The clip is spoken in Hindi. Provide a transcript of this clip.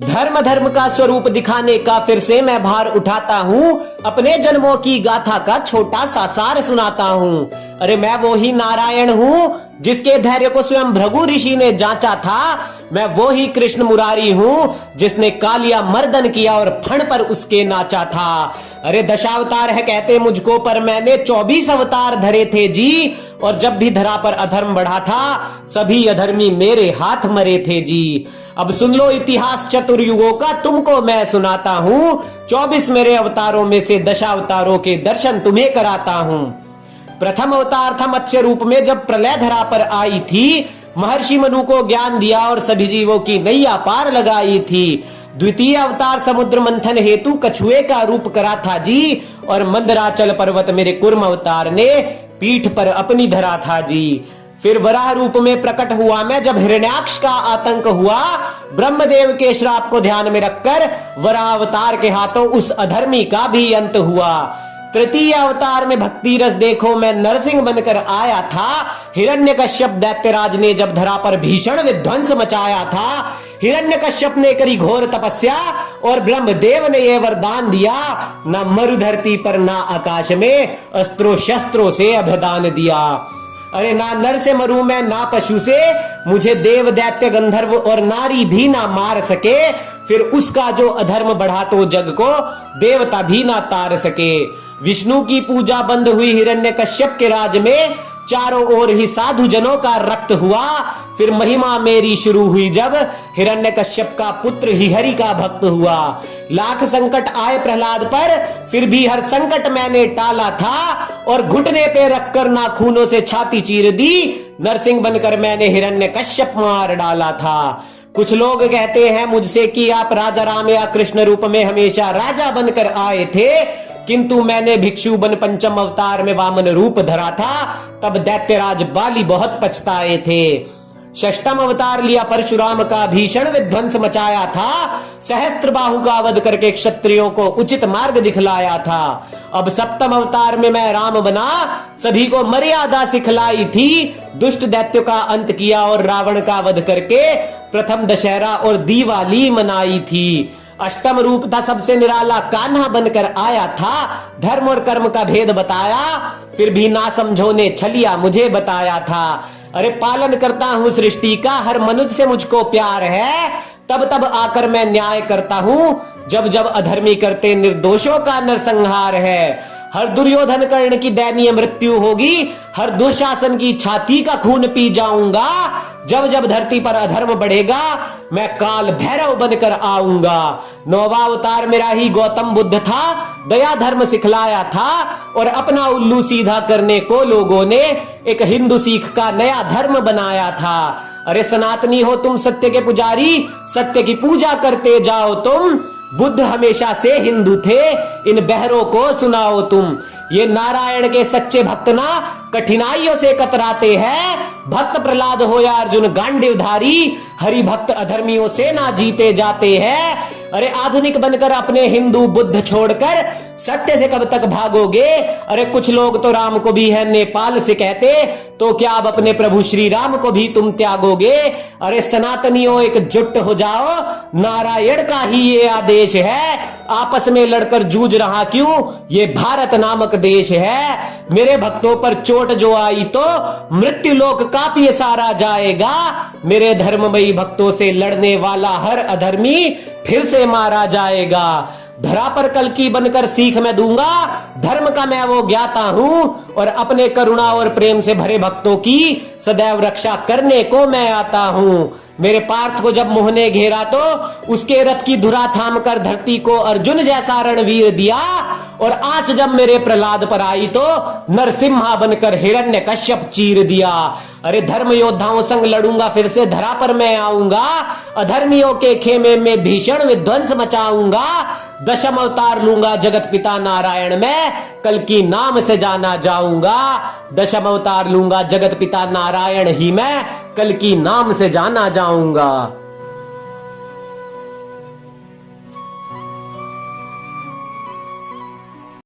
धर्म धर्म का स्वरूप दिखाने का फिर से मैं भार उठाता हूँ। अपने जन्मों की गाथा का छोटा सा सार सुनाता हूँ। अरे मैं वो ही नारायण हूँ जिसके धैर्य को स्वयं भृगु ऋषि ने जांचा था। मैं वो ही कृष्ण मुरारी हूँ जिसने कालिया मर्दन किया और फण पर उसके नाचा था। अरे दशावतार है कहते मुझको, पर मैंने 24 अवतार धरे थे जी। और जब भी धरा पर अधर्म बढ़ा था, सभी अधर्मी मेरे हाथ मरे थे जी। अब सुन लो इतिहास चतुर्युगों का, तुमको मैं सुनाता हूँ। 24 मेरे अवतारों में से दशावतारों के दर्शन तुम्हें कराता हूँ। प्रथम अवतार था मत्स्य रूप में, जब प्रलय धरा पर आई थी। महर्षि मनु को ज्ञान दिया और सभी जीवों की नैया पार लगाई थी। द्वितीय अवतार समुद्र मंथन हेतु कछुए का रूप करा था जी। और मंदराचल पर्वत मेरे कुर्म अवतार ने पीठ पर अपनी धरा था जी। फिर वराह रूप में प्रकट हुआ मैं, जब हिरण्याक्ष का आतंक हुआ। ब्रह्मदेव के श्राप को ध्यान में रखकर वराह अवतार के हाथों उस अधर्मी का भी अंत हुआ। तृतीय अवतार में भक्ति रस देखो मैं नरसिंह बनकर आया था। हिरण्यकश्यप दैत्यराज ने जब धरा पर भीषण विध्वंस मचाया था। हिरण्यकश्यप ने करी घोर तपस्या और ब्रह्मदेव ने यह वरदान दिया, ना मरु धरती पर ना आकाश में अस्त्रों शस्त्रों से अभ्यदान दिया। अरे ना नर से मरू मैं ना पशु से, मुझे देव दैत्य गंधर्व और नारी भी ना मार सके। फिर उसका जो अधर्म बढ़ा तो जग को देवता भी ना तार सके। विष्णु की पूजा बंद हुई हिरण्यकश्यप के राज में, चारों ओर ही साधु जनों का रक्त हुआ। फिर महिमा मेरी शुरू हुई जब हिरण्यकश्यप का पुत्र ही हरि का भक्त हुआ। लाख संकट आए प्रहलाद पर, फिर भी हर संकट मैंने टाला था। और घुटने पे रखकर नाखूनों से छाती चीर दी, नरसिंह बनकर मैंने हिरण्यकश्यप मार डाला था। कुछ लोग कहते हैं मुझसे कि आप राजा राम या कृष्ण रूप में हमेशा राजा बनकर आए थे, किंतु मैंने भिक्षु बन पंचम अवतार में वामन रूप धरा था। तब दैत्यराज बाली बहुत पछताए थे। षष्टम अवतार लिया परशुराम का, भीषण विध्वंस मचाया था। सहस्त्र बाहु का वध करके क्षत्रियों को उचित मार्ग दिखलाया था। अब सप्तम अवतार में मैं राम बना, सभी को मर्यादा सिखलाई थी। दुष्ट दैत्यों का अंत किया और रावण का वध करके प्रथम दशहरा और दिवाली मनाई थी। अष्टम रूप था सबसे निराला, कान्हा बनकर आया था। धर्म और कर्म का भेद बताया, फिर भी ना समझो ने छलिया मुझे बताया था। अरे पालन करता हूँ सृष्टि का, हर मनुष्य से मुझको प्यार है। तब तब आकर मैं न्याय करता हूँ, जब जब अधर्मी करते निर्दोषों का नरसंहार है। हर दुर्योधन कर्ण की दयनीय मृत्यु होगी, हर दुशासन की छाती का खून पी जाऊंगा। जब जब धरती पर अधर्म बढ़ेगा, मैं काल भैरव बनकर आऊंगा। नौवा अवतार मेरा ही गौतम बुद्ध था, दया धर्म सिखलाया था। और अपना उल्लू सीधा करने को लोगों ने एक हिंदू सिख का नया धर्म बनाया था। अरे सनातनी हो तुम सत्य के पुजारी, सत्य की पूजा करते जाओ तुम। बुद्ध हमेशा से हिंदू थे, इन बहरों को सुनाओ तुम। ये नारायण के सच्चे भक्त ना कठिनाइयों से कतराते हैं। भक्त प्रहलाद हो या अर्जुन गांडीवधारी, हरि भक्त अधर्मियों से ना जीते जाते हैं। अरे आधुनिक बनकर अपने हिंदू बुद्ध छोड़कर सत्य से कब तक भागोगे। अरे कुछ लोग तो राम को भी है नेपाल से कहते, तो क्या अब अपने प्रभु श्री राम को भी तुम त्यागोगे। अरे सनातनियों एकजुट हो जाओ, नारायण का ही ये आदेश है। आपस में लड़कर जूझ रहा क्यों, ये भारत नामक देश है। मेरे भक्तों पर चोट जो आई तो मृत्यु लोक काफी सारा जाएगा। मेरे धर्ममयी भक्तों से लड़ने वाला हर अधर्मी फिर से मारा जाएगा। धरा पर कल्कि बनकर सीख मैं दूंगा, धर्म का मैं वो ज्ञाता हूं। और अपने करुणा और प्रेम से भरे भक्तों की सदैव रक्षा करने को मैं आता हूं। मेरे पार्थ को जब मोह ने घेरा तो उसके रथ की धुरा थाम कर धरती को अर्जुन जैसा रणवीर दिया। और आंच जब मेरे प्रहलाद पर आई तो नरसिम्हा बनकर हिरण्यकश्यप चीर दिया। अरे धर्म योद्धाओं संग लड़ूंगा, फिर से धरा पर मैं आऊंगा। अधर्मियों के खेमे में भीषण विध्वंस मचाऊंगा। दशम अवतार लूंगा जगत पिता नारायण में, कल्कि नाम से जाना जाऊंगा। दशम अवतार लूंगा जगत पिता नारायण ही मैं, कल्कि नाम से जाना जाऊंगा।